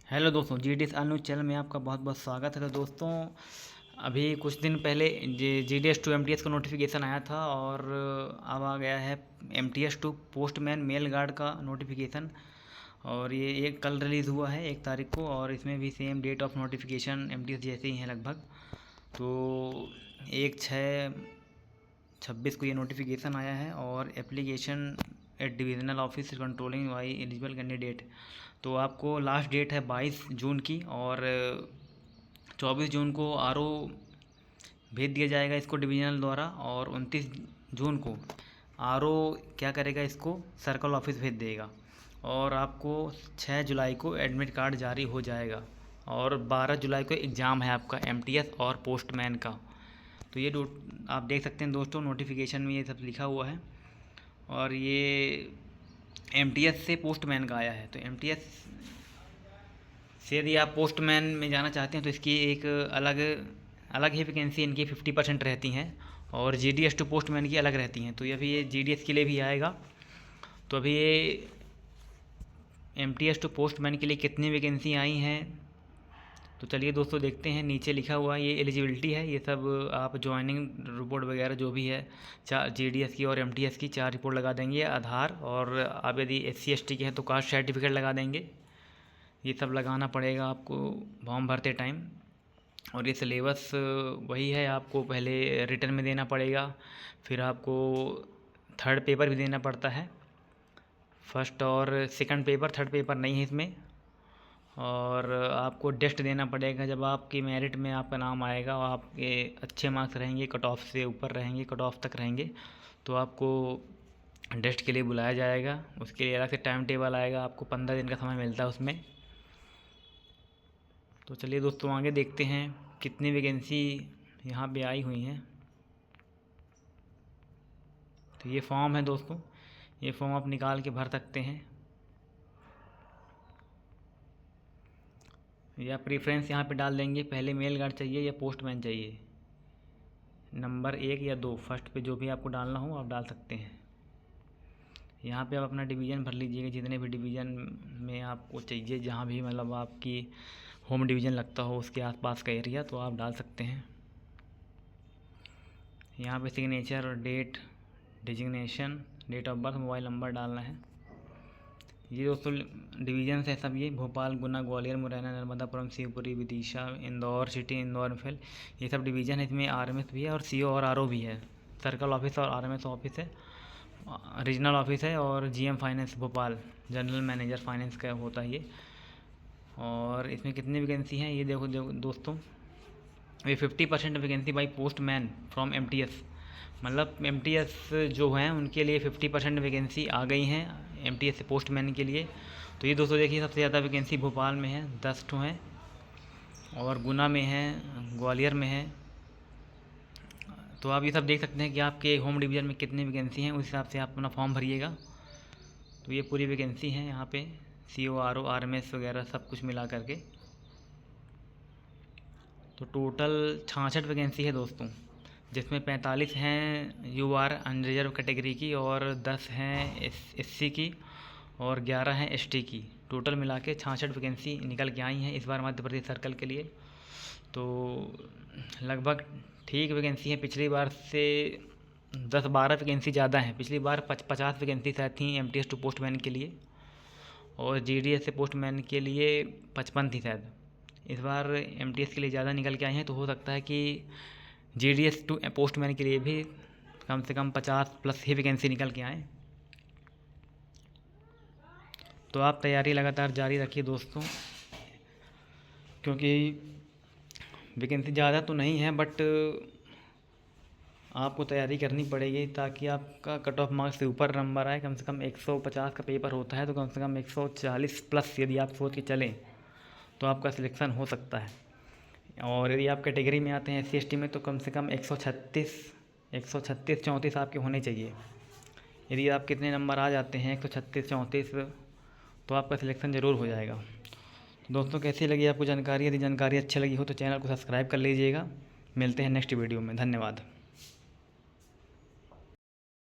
Hello दोस्तों, GDS news channel में आपका बहुत बहुत स्वागत है। तो दोस्तों, अभी कुछ दिन पहले GDS टू MTS का नोटिफिकेशन आया था और अब आ गया है MTS to postman mail guard का नोटिफिकेशन। और ये एक कल रिलीज़ हुआ है 1 तारीख को, और इसमें भी same date of notification MTS जैसे ही हैं लगभग। तो 1/6/26 को ये नोटिफिकेशन आया है और application at divisional office controlling by eligible candidate. तो आपको लास्ट डेट है 22 जून की, और 24 जून को RO भेज दिया जाएगा इसको डिविजनल द्वारा, और 29 जून को RO क्या करेगा, इसको सर्कल ऑफिस भेज देगा, और आपको 6 जुलाई को एडमिट कार्ड जारी हो जाएगा। और 12 जुलाई को एग्ज़ाम है आपका MTS और पोस्टमैन का। तो ये आप देख सकते हैं दोस्तों, नोटिफिकेशन में ये सब लिखा हुआ है। और ये MTS से पोस्टमैन का आया है। तो MTS से यदि आप पोस्टमैन में जाना चाहते हैं तो इसकी एक अलग ही वैकेंसी इनकी 50% रहती हैं, और GDS टू पोस्टमैन की अलग रहती हैं। तो अभी ये GDS के लिए भी आएगा। तो अभी ये MTS टू पोस्टमैन के लिए कितनी वैकेंसी आई हैं, तो चलिए दोस्तों देखते हैं। नीचे लिखा हुआ ये एलिजिबिलिटी है, ये सब आप ज्वाइनिंग रिपोर्ट वगैरह जो भी है, 4 GDS की और MTS की 4 रिपोर्ट लगा देंगे, आधार, और आप यदि SC ST के हैं तो कास्ट सर्टिफिकेट लगा देंगे। ये सब लगाना पड़ेगा आपको फॉर्म भरते टाइम। और ये सिलेबस वही है, आपको पहले रिटर्न में देना पड़ेगा, फिर आपको थर्ड पेपर भी देना पड़ता है। फर्स्ट और सेकंड पेपर, थर्ड पेपर नहीं है इसमें। और आपको टेस्ट देना पड़ेगा जब आपकी मेरिट में आपका नाम आएगा और आपके अच्छे मार्क्स रहेंगे, कट ऑफ से ऊपर रहेंगे, कट ऑफ तक रहेंगे, तो आपको टेस्ट के लिए बुलाया जाएगा। उसके लिए अलग से टाइम टेबल आएगा, आपको 15 दिन का समय मिलता है उसमें। तो चलिए दोस्तों आगे देखते हैं कितनी वैकेंसी यहाँ पे आई हुई हैं। तो ये फॉर्म है दोस्तों, ये फॉर्म आप निकाल के भर सकते हैं। या प्रेफरेंस यहाँ पे डाल देंगे, पहले मेल गार्ड चाहिए या पोस्टमैन चाहिए, नंबर 1 या 2, फर्स्ट पे जो भी आपको डालना हो आप डाल सकते हैं। यहाँ पे आप अपना डिवीज़न भर लीजिएगा, जितने भी डिवीज़न में आपको चाहिए, जहाँ भी मतलब आपकी होम डिवीज़न लगता हो उसके आसपास का एरिया, तो आप डाल सकते हैं। यहाँ पे सिग्नेचर और date, designation, date of birth, mobile number डालना है। ये दोस्तों डिवीज़न है सब, ये भोपाल, गुना, ग्वालियर, मुरैना, नर्मदापुरम, शिवपुरी, विदिशा, इंदौर सिटी, इंदौर एमफिल, ये सब डिवीज़न है। इसमें RMS भी है और CO और RO भी है। सर्कल ऑफिस और RMS ऑफिस है, रीजनल ऑफिस है, और GM finance Bhopal, general manager finance का होता है ये। और इसमें कितनी वैकेंसी हैं ये देखो दोस्तों, ये 50% vacancy by postman from MTS, मतलब MTS जो हैं उनके लिए 50% वैकेंसी आ गई हैं MTS से पोस्टमैन के लिए। तो ये दोस्तों देखिए, सबसे ज़्यादा वैकेंसी भोपाल में है, 10 ठो हैं, और गुना में है, ग्वालियर में है। तो आप ये सब देख सकते हैं कि आपके होम डिवीज़न में कितनी वैकेंसी हैं, उस हिसाब से आप अपना फॉर्म भरिएगा। तो ये पूरी वैकेंसी हैं यहाँ पे, CO RO RMS वगैरह सब कुछ मिला करके। तो टोटल 66 वैकेंसी है दोस्तों, जिसमें 45 हैं UR अनरिजर्व कैटेगरी की, और 10 हैं SC की, और 11 हैं ST की। टोटल मिला के 66 वैकेंसी निकल के आई हैं इस बार मध्य प्रदेश सर्कल के लिए। तो लगभग ठीक वैकेंसी है, पिछली बार से 10-12 वैकेंसी ज़्यादा हैं। पिछली बार 50 वैकेंसी शायद थी MTS टू पोस्टमैन के लिए, और GDS से पोस्टमैन के लिए 55 थी शायद। इस बार MTS के लिए ज़्यादा निकल के आई हैं, तो हो सकता है कि GDS टू पोस्टमैन के लिए भी कम से कम 50+ ही वैकेंसी निकल के आएँ। तो आप तैयारी लगातार जारी रखिए दोस्तों, क्योंकि वैकेंसी ज़्यादा तो नहीं है, बट आपको तैयारी करनी पड़ेगी ताकि आपका कट ऑफ मार्क्स से ऊपर नंबर आए। कम से कम 150 का पेपर होता है, तो कम से कम 140+ यदि आप सोच के चलें तो आपका सिलेक्शन हो सकता है। और यदि आप कैटेगरी में आते हैं SC ST में, तो कम से कम 136-34 आपके होने चाहिए। यदि आप कितने नंबर आ जाते हैं 136-34, तो आपका सिलेक्शन ज़रूर हो जाएगा। तो दोस्तों कैसी लगी आपको जानकारी? यदि जानकारी अच्छी लगी हो तो चैनल को सब्सक्राइब कर लीजिएगा। मिलते हैं नेक्स्ट वीडियो में, धन्यवाद।